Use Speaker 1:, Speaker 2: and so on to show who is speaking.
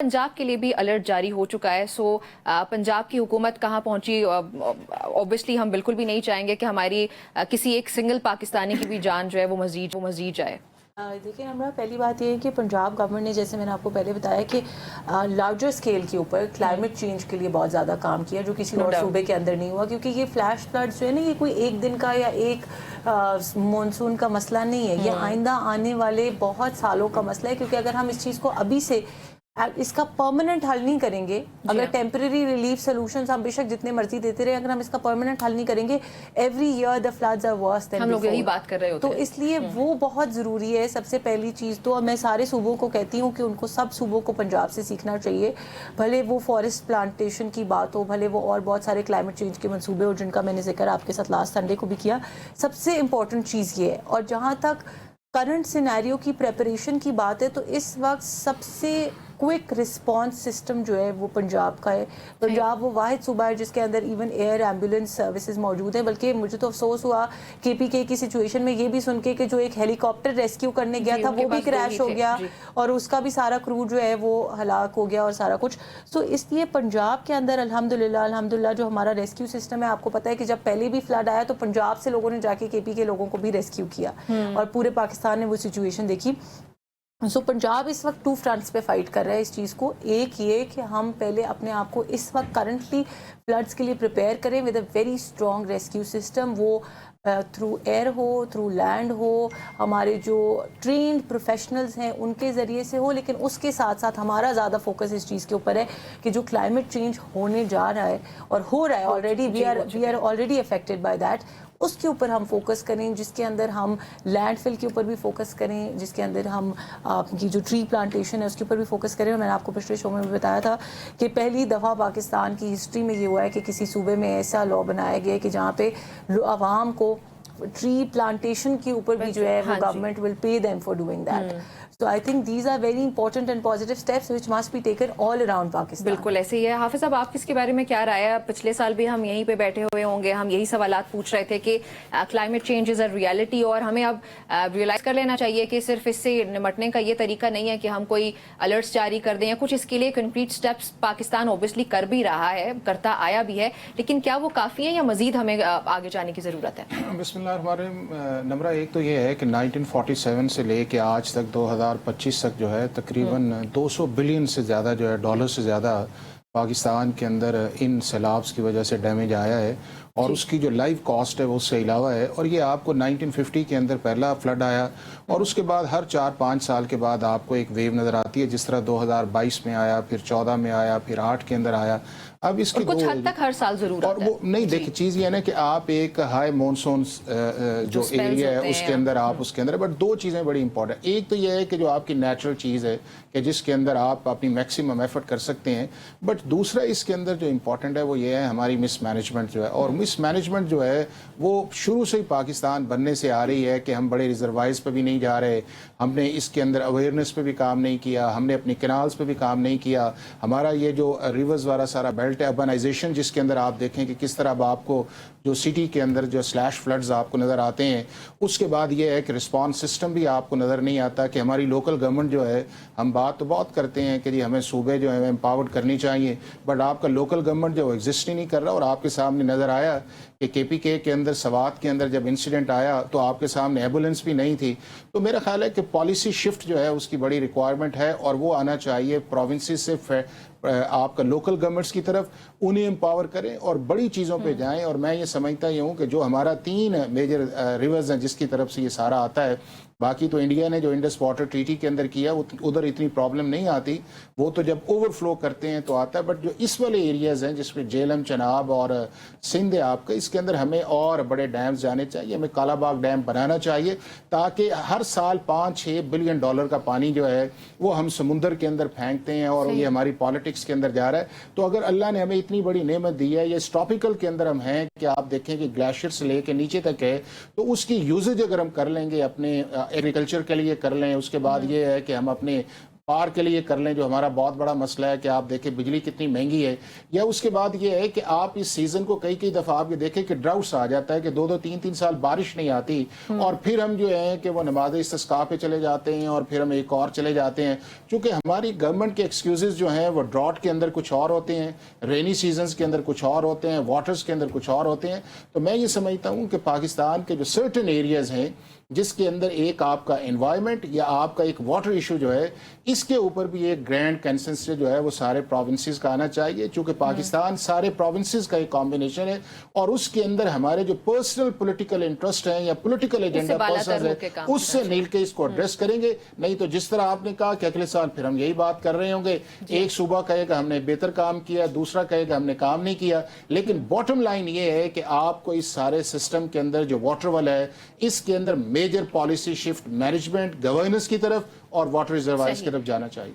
Speaker 1: पंजाब के लिए भी अलर्ट जारी हो चुका है। पंजाब की हुकूमत कहाँ पहुंची? ऑब्वियसली हम बिल्कुल भी नहीं चाहेंगे कि हमारी किसी एक सिंगल पाकिस्तानी की भी जान जो है वो मजीद जाए।
Speaker 2: देखिए हमरा, पहली बात ये है कि पंजाब गवर्नमेंट ने, जैसे मैंने आपको पहले बताया कि लार्जर स्केल के ऊपर क्लाइमेट चेंज के लिए बहुत ज़्यादा काम किया, जो किसी और सूबे के अंदर नहीं हुआ। क्योंकि ये फ्लैश फ्लड्स जो है ना, ये कोई एक दिन का या एक मॉनसून का मसला नहीं है, ये आइंदा आने वाले बहुत सालों का मसला है। क्योंकि अगर हम इस चीज़ को अभी से इसका परमानेंट हल नहीं करेंगे, अगर टेम्पररी रिलीफ सोल्यूशंस हम बेशक जितने मर्जी देते रहे, अगर हम इसका परमानेंट हल नहीं करेंगे, every year the floods are worse then
Speaker 1: हम लोग यही बात कर रहे होते
Speaker 2: हैं। तो इसलिए वो बहुत ज़रूरी है। सबसे पहली चीज़ तो मैं सारे सूबों को कहती हूँ कि उनको, सब सूबों को पंजाब से सीखना चाहिए। भले वो फॉरेस्ट प्लांटेशन की बात हो, भले वो और बहुत सारे क्लाइमेट चेंज के मंसूबे हो, जिनका मैंने जिक्र आपके साथ लास्ट संडे को भी किया। सबसे इम्पॉर्टेंट चीज़ ये है। और जहाँ तक करंट सिनेरियो की प्रेपरेशन की बात है, तो इस वक्त सबसे क्विक रिस्पांस सिस्टम जो है वो पंजाब का है। पंजाब वो वाहिद सूबा है जिसके अंदर इवन एयर एम्बुलेंस सर्विसेज मौजूद हैं। बल्कि मुझे तो अफसोस हुआ KPK की सिचुएशन में ये भी सुन के कि जो एक हेलीकॉप्टर रेस्क्यू करने गया था वो भी क्रैश हो गया और उसका भी सारा क्रू जो है वो हलाक हो गया और सारा कुछ। तो इसलिए पंजाब के अंदर अल्हम्दुलिल्लाह जो हमारा रेस्क्यू सिस्टम है, आपको पता है कि जब पहले भी फ्लड आया तो पंजाब से लोगों ने जाके KPK लोगों को भी रेस्क्यू किया और पूरे पाकिस्तान ने वो सिचुएशन देखी। पंजाब इस वक्त 2 फ्रंट्स पे फाइट कर रहा है इस चीज़ को। एक ये कि हम पहले अपने आप को इस वक्त करंटली फ्लड्स के लिए प्रिपेयर करें with a very strong rescue system. वो थ्रू एयर हो, थ्रू लैंड हो, हमारे जो ट्रेन्ड प्रोफेशनल्स हैं उनके ज़रिए से हो। लेकिन उसके साथ साथ हमारा ज़्यादा फोकस इस चीज़ के ऊपर है कि जो क्लाइमेट चेंज होने जा रहा है और हो रहा है already, we are already affected by that, उसके ऊपर हम फोकस करें। जिसके अंदर हम लैंडफिल के ऊपर भी फोकस करें, जिसके अंदर हम आपकी जो ट्री प्लांटेशन है उसके ऊपर भी फोकस करें। और मैंने आपको पिछले शो में भी बताया था कि पहली दफ़ा पाकिस्तान की हिस्ट्री में ये हुआ है कि किसी सूबे में ऐसा लॉ बनाया गया है कि जहाँ पे आवाम को ट्री प्लांटेशन के ऊपर भी जो है वो government will pay them for doing that. So I think these are very important and positive steps which must be taken all around Pakistan.
Speaker 1: बिल्कुल ऐसे ही है। हाफिज साहब, आप इसके बारे में क्या राय है? पिछले साल भी हम यहीं पे बैठे हुए होंगे, हम यही सवालात पूछ रहे थे कि climate change is a reality और हमें अब रियलाइज़ कर लेना चाहिए कि सिर्फ इससे निपटने का ये तरीका नहीं है कि हम कोई अलर्ट्स जारी कर दें या कुछ। इसके लिए कंक्रीट स्टेप्स पाकिस्तान ऑब्वियसली कर भी रहा है, करता आया भी है, लेकिन क्या वो काफ़ी है या मज़ीद हमें आगे जाने की ज़रूरत है?
Speaker 3: बिस्मिल्लाह हमारे नंबर एक तो ये है कि 1947 से लेके आज तक 2025 तक जो है तकरीबन 200 बिलियन से ज़्यादा जो है डॉलर से ज़्यादा पाकिस्तान के अंदर इन सैलाब्स की वजह से डैमेज आया है और उसकी जो लाइव कॉस्ट है वो उससे अलावा है। और ये आपको 1950 के अंदर पहला फ्लड आया और उसके बाद हर 4-5 साल के बाद आपको एक वेव नज़र आती है, जिस तरह 2022 में आया, फिर 14 में आया, फिर 8 के अंदर आया। अब इसकी
Speaker 1: कुछ हद तक हर साल जरूर
Speaker 3: और वो नहीं देखिए, चीज़ ये है ना कि आप एक हाई मॉनसून जो एरिया है उसके अंदर आप उसके अंदर, बट 2 चीज़ें बड़ी इंपॉर्टेंट। एक तो ये है कि जो आपकी नेचुरल चीज़ है कि जिसके अंदर आप अपनी मैक्सिमम एफर्ट कर सकते हैं, बट दूसरा इसके अंदर जो इम्पोर्टेंट है वो ये है हमारी मिसमैनेजमेंट जो है। और मिसमैनेजमेंट जो है वो शुरू से ही पाकिस्तान बनने से आ रही है कि हम बड़े रिजर्वाइज पे भी नहीं जा रहे, हमने इसके अंदर अवेयरनेस पे भी काम नहीं किया, हमने अपनी कैनाल्स पे भी काम नहीं किया। हमारा ये जो रिवर्स वाला सारा बेल्ट है, अर्बनाइजेशन, जिसके अंदर आप देखें कि किस तरह अब आपको जो सिटी के अंदर जो स्लैश फ्लड्स आपको नज़र आते हैं। उसके बाद ये है कि रिस्पांस सिस्टम भी आपको नज़र नहीं आता कि हमारी लोकल गवर्नमेंट जो है, हम बात तो बहुत करते हैं कि जी हमें सूबे जो है एम्पावर्ड करनी चाहिए, बट आपका लोकल गवर्नमेंट जो एग्जिस्ट ही नहीं कर रहा। और आपके सामने नज़र आया कि KPK के अंदर सवात के अंदर जब इंसिडेंट आया तो आपके सामने एम्बुलेंस भी नहीं थी। तो मेरा ख्याल है कि पॉलिसी शिफ्ट जो है उसकी बड़ी रिक्वायरमेंट है और वो आना चाहिए प्रोविंसेस से आपका लोकल गवर्नमेंट्स की तरफ, उन्हें एम्पावर करें और बड़ी चीज़ों पे जाएं। और मैं ये समझता ही हूँ कि जो हमारा 3 मेजर रिवर्स हैं जिसकी तरफ से ये सारा आता है, बाकी तो इंडिया ने जो इंडस वाटर ट्रीटी के अंदर किया वो उधर इतनी प्रॉब्लम नहीं आती, वो तो जब ओवरफ्लो करते हैं तो आता है। बट जो इस वाले एरियाज़ हैं जिसमें झेलम, चनाब और सिंध है आपका, इसके अंदर हमें और बड़े डैम्स जाने चाहिए। हमें कालाबाग डैम बनाना चाहिए ताकि हर साल 5-6 बिलियन डॉलर का पानी जो है वो हम समुंदर के अंदर फेंकते हैं और ये हमारी पॉलिटिक्स के अंदर जा रहा है। तो अगर अल्लाह ने हमें इतनी बड़ी नेमत दी है, ये ट्रॉपिकल के अंदर हम हैं कि आप देखें कि ग्लेशियर से लेके नीचे तक है, तो उसकी यूजेज अगर हम कर लेंगे, अपने एग्रीकल्चर के लिए कर लें, उसके बाद ये है कि हम अपने पार के लिए कर लें, जो हमारा बहुत बड़ा मसला है कि आप देखें बिजली कितनी महंगी है, या उसके बाद ये है कि आप इस सीज़न को कई कई दफ़ा आप ये देखें कि ड्राउट्स आ जाता है कि 2-2 3-3 साल बारिश नहीं आती, और फिर हम जो है कि वो नमाज इस्तिस्का पे चले जाते हैं और फिर हम एक और चले जाते हैं। चूँकि हमारी गवर्नमेंट के एक्सक्यूज़ जो हैं वो ड्रॉट के अंदर कुछ और होते हैं, रेनी सीजन्स के अंदर कुछ और होते हैं, वाटर्स के अंदर कुछ और होते हैं। तो मैं ये समझता हूँ कि पाकिस्तान के जो सर्टेन एरियाज़ हैं जिसके अंदर एक आपका एनवायरनमेंट या आपका एक वाटर इशू जो है, इसके ऊपर भी एक ग्रैंड कंसेंसस जो है वो सारे प्रोविंसेस का आना चाहिए, क्योंकि पाकिस्तान सारे प्रोविंसेस का एक कॉम्बिनेशन है और उसके अंदर हमारे जो पर्सनल पॉलिटिकल इंटरेस्ट हैं या पॉलिटिकल एजेंडा पर्सन है उससे मिल के इसको एड्रेस करेंगे। नहीं तो जिस तरह आपने कहा कि अगले साल फिर हम यही बात कर रहे होंगे, एक सूबा कहेगा हमने बेहतर काम किया, दूसरा कहेगा हमने काम नहीं किया। लेकिन बॉटम लाइन ये है कि आपको इस सारे सिस्टम के अंदर जो वाटर वाला है इसके अंदर major policy shift management governance की तरफ और वाटर रिजर्वायर्स की तरफ जाना चाहिए।